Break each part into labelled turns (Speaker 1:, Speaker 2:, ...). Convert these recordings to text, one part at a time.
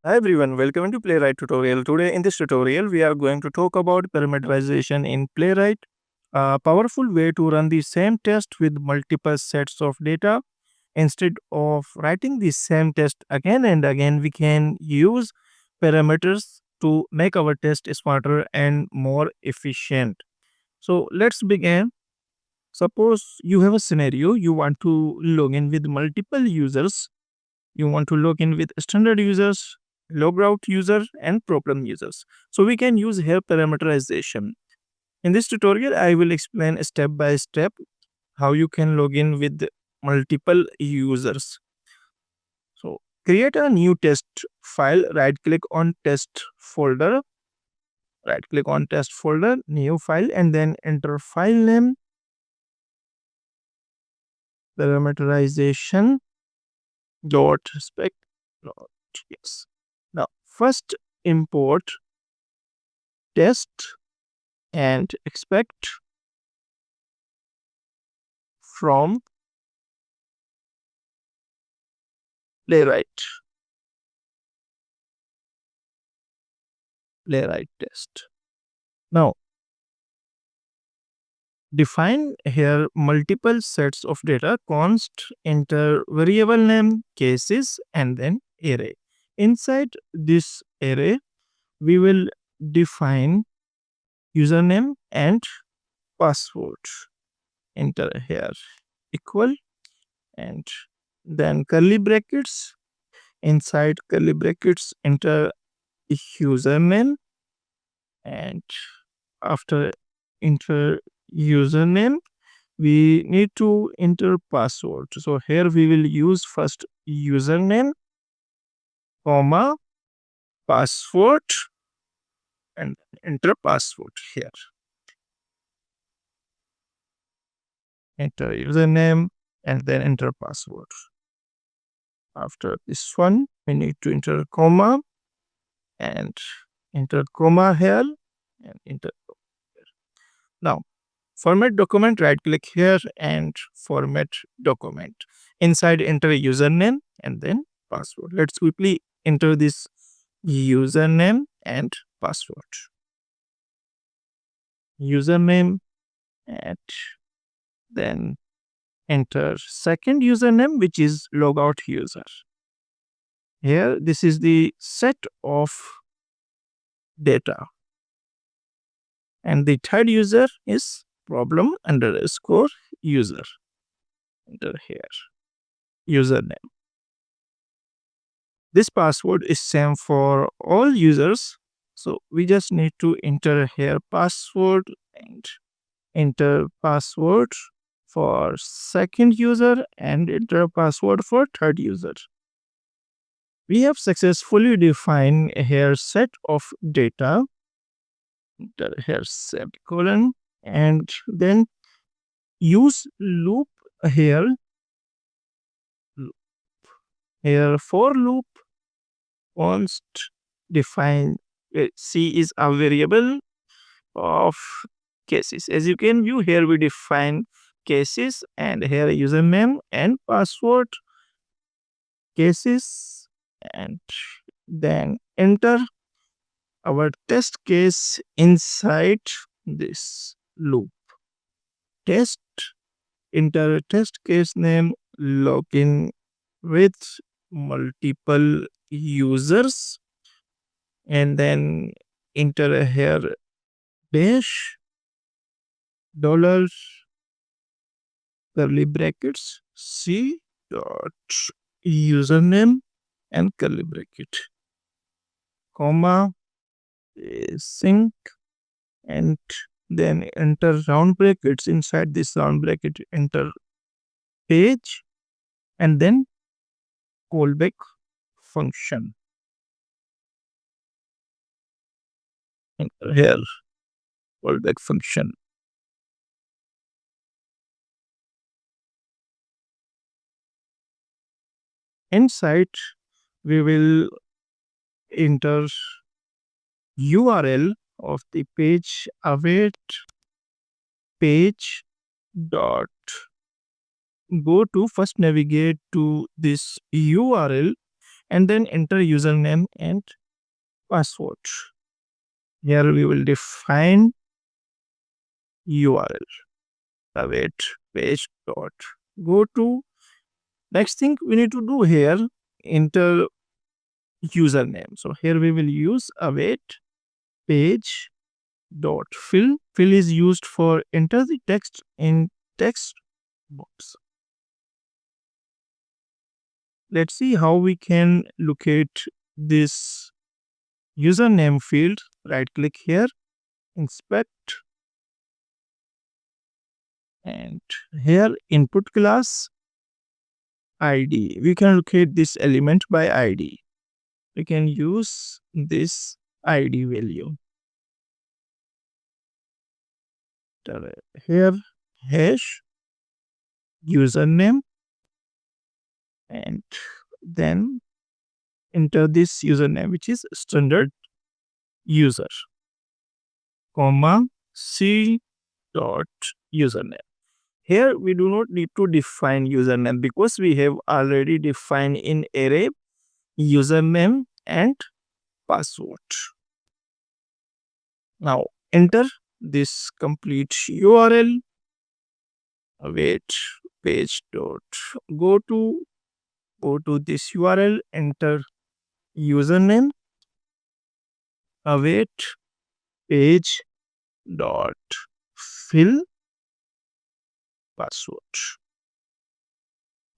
Speaker 1: Hi everyone, welcome to Playwright tutorial. Today in this tutorial, we are going to talk about parameterization in Playwright, a powerful way to run the same test with multiple sets of data. Instead of writing the same test again and again, we can use parameters to make our test smarter and more efficient. So let's begin. Suppose you have a scenario, you want to log in with multiple users. You want to log in with standard users, logout user, and problem users. So we can use here parameterization. In this tutorial, I will explain step by step how you can log in with multiple users. So create a new test file, right click on test folder, new file, and then enter file name, parameterization dot spec. Yes. Now first import test and expect from playwright playwright test. Now define here multiple sets of data, const, enter variable name, cases, and then array. Inside this array we will define username and password. Enter here equal, and then curly brackets. Inside curly brackets enter username, and after enter username we need to enter password. So here we will use first username comma password and enter password here. Enter username and then enter password. After this one we need to enter comma and enter comma here and enter. Now format document, right click here and format document. Inside enter username and then password. Let's quickly enter this username and password. Username, and then enter second username, which is logout user. Here this is the set of data, and the third user is problem underscore user. Enter here username. This password is same for all users. So we just need to enter here password and enter password for second user and enter password for third user. We have successfully defined here set of data. Enter here semicolon and then use loop here. Here for loop const define C is a variable of cases. As you can view here, we define cases, and here username and password cases, and then enter our test case inside this loop. Test, enter test case name, login with multiple users, and then enter here dash dollars curly brackets C dot username and curly bracket comma sync, and then enter round brackets. Inside this round bracket enter page and then callback function. Enter here callback function. Inside we will enter URL of the page await page dot go to. First navigate to this URL and then enter username and password. Here we will define URL. Await page dot go to. Next thing we need to do here, enter username. So here we will use await page dot fill. Fill is used for enter the text in text box. Let's see how we can locate this username field. Right click here, inspect, and here input class ID. We can locate this element by ID. We can use this ID value. Here hash username, and then enter this username, which is standard user, comma c dot username. Here we do not need to define username because we have already defined in array username and password. Now enter this complete URL. Await page dot go to this URL, enter username, await page dot fill password.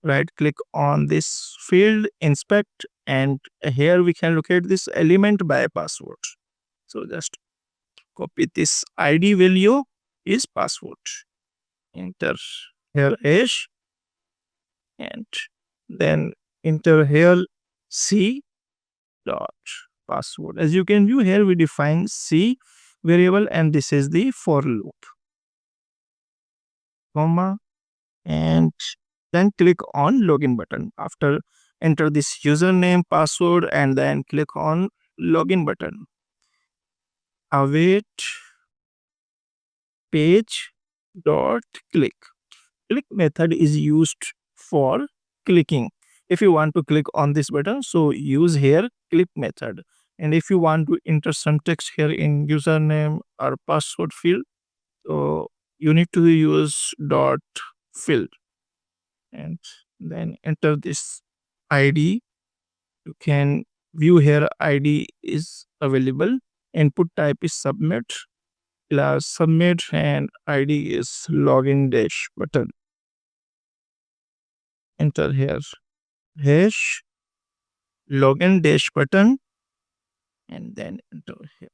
Speaker 1: Right click on this field, inspect, and here we can locate this element by password. So just copy this ID value is password. Enter here hash, and then enter here c dot password. As you can view here, we define c variable, and this is the for loop, comma, and then click on login button. After enter this username, password, and then click on login button. Await page dot click. Click method is used for clicking. If you want to click on this button, so use here click method. And if you want to enter some text here in username or password field, so you need to use dot fill, and then enter this ID. You can view here ID is available. Input type is submit, class submit, and ID is login dash button. Enter here hash login dash button, and then enter here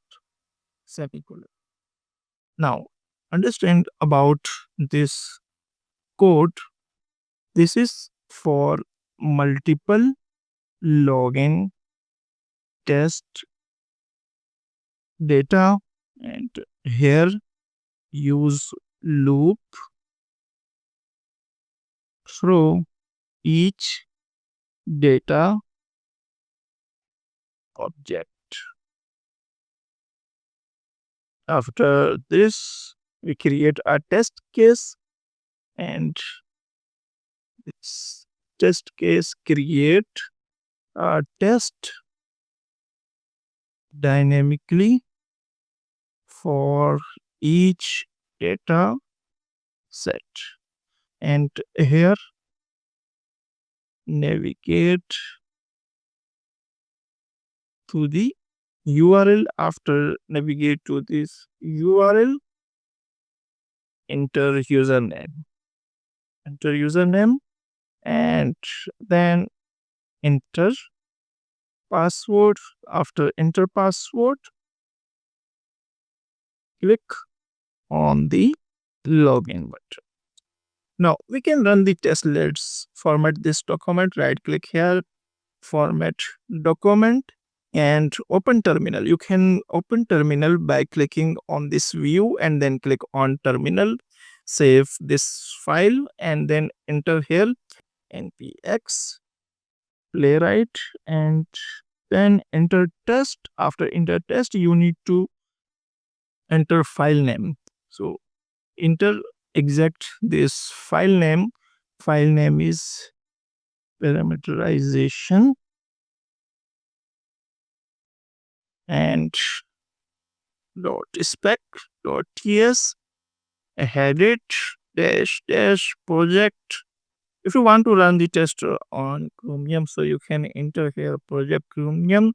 Speaker 1: semicolon. Now understand about this code. This is for multiple login test data, and here use loop through each data object. After this, we create a test case, and this test case create a test dynamically for each data set. And here navigate to the URL. After navigate to this URL, enter username, and then enter password. After enter password, click on the login button. Now we can run the test. Let's format this document. Right click here, format document, and open terminal. You can open terminal by clicking on this view and then click on terminal. Save this file and then enter here npx playwright, and then enter test. After enter test, you need to enter file name. So enter exact this file name. File name is parameterization and dot spec dot ts headed dash dash project. If you want to run the test on Chromium, so you can enter here project Chromium.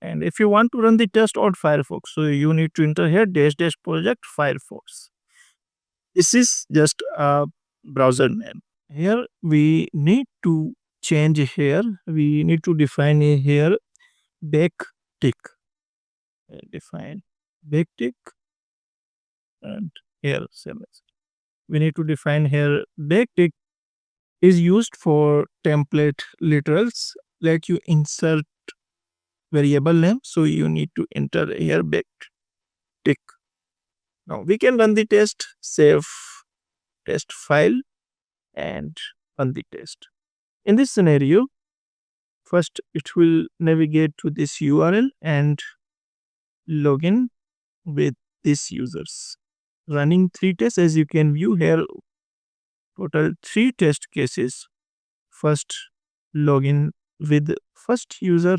Speaker 1: And if you want to run the test on Firefox, so you need to enter here dash dash project Firefox. This is just a browser name. Here we need to change here. We need to define here backtick. Define backtick and here same as. We need to define here backtick is used for template literals. Let you insert variable name. So you need to enter here backtick. Now we can run the test, save test file and run the test. In this scenario, first it will navigate to this URL and login with these users. Running 3 tests, as you can view here, total 3 test cases. First login with first user.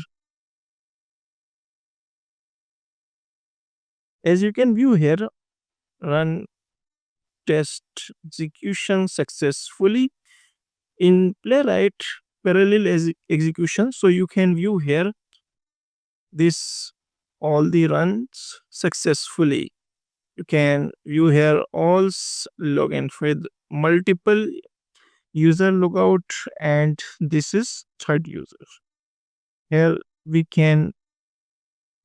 Speaker 1: As you can view here, run test execution successfully in Playwright parallel execution. So you can view here this all the runs successfully. You can view here all login with multiple user logout, and this is third user. Here we can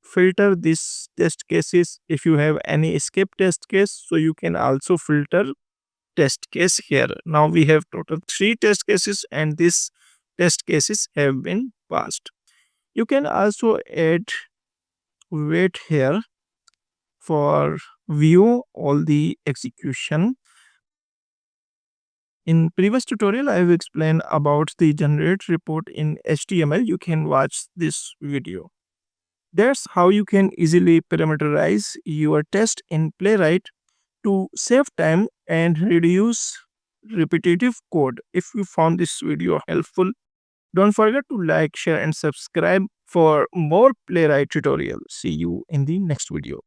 Speaker 1: filter these test cases. If you have any escape test case, so you can also filter test case here. Now we have total 3 test cases and these test cases have been passed. You can also add wait here for view all the execution. In previous tutorial, I have explained about the generate report in HTML. You can watch this video. That's how you can easily parameterize your test in Playwright to save time and reduce repetitive code. If you found this video helpful, don't forget to like, share and subscribe for more Playwright tutorials. See you in the next video.